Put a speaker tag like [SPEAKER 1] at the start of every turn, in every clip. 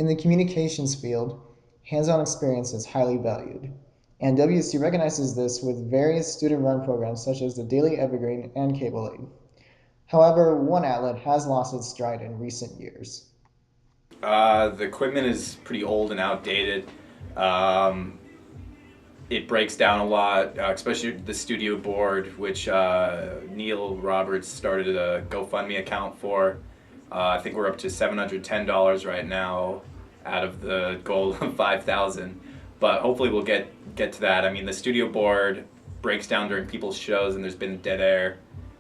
[SPEAKER 1] In the communications field, hands-on experience is highly valued, and WSU recognizes this with various student-run programs such as the Daily Evergreen and Cable Aid. However, one outlet has lost its stride in recent years.
[SPEAKER 2] The equipment is pretty old and outdated. Um, it breaks down a lot, especially the studio board, which Neil Roberts started a GoFundMe account for. I think we're up to $710 right now out of the goal of 5,000. But hopefully we'll get to that. I mean, the studio board breaks down during people's shows, and there's been dead air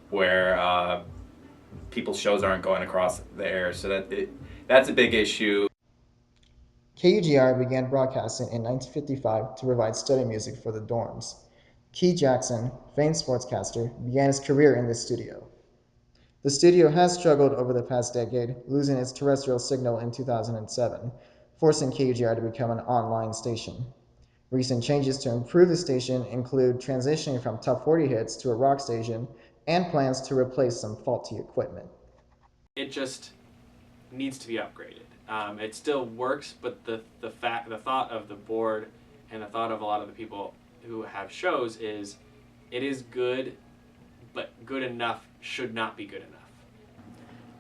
[SPEAKER 2] where people's shows aren't going across the air, so that's a big issue.
[SPEAKER 1] KUGR began broadcasting in 1955 to provide study music for the dorms. Key Jackson, famed sportscaster, began his career in the studio. The studio has struggled over the past decade, losing its terrestrial signal in 2007, forcing KUGR to become an online station. Recent changes to improve the station include transitioning from top 40 hits to a rock station and plans to replace some faulty equipment.
[SPEAKER 3] It just needs to be upgraded. It still works, but the thought of the board and the thought of a lot of the people who have shows is it is good, but good enough should not be good enough.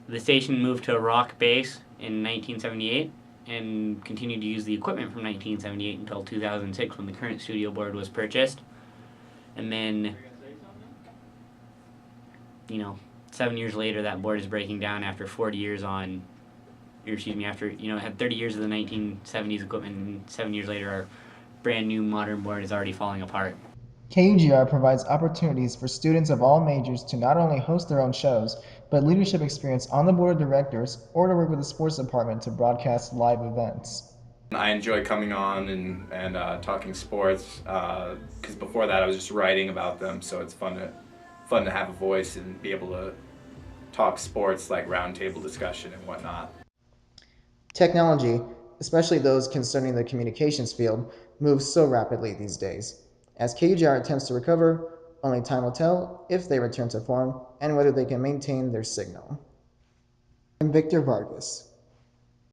[SPEAKER 4] The station moved to a rock base in 1978 and continued to use the equipment from 1978 until 2006 when the current studio board was purchased. And then, 7 years later, that board is breaking down after 40 years after, it had 30 years of the 1970s equipment, and 7 years later, our brand new modern board is already falling apart.
[SPEAKER 1] KUGR provides opportunities for students of all majors to not only host their own shows, but leadership experience on the board of directors or to work with the sports department to broadcast live events.
[SPEAKER 2] I enjoy coming on and talking sports because before that I was just writing about them, so it's fun to have a voice and be able to talk sports, like roundtable discussion and whatnot.
[SPEAKER 1] Technology, especially those concerning the communications field, moves so rapidly these days. As KUGR attempts to recover, only time will tell if they return to form and whether they can maintain their signal. I'm Victor Vargas.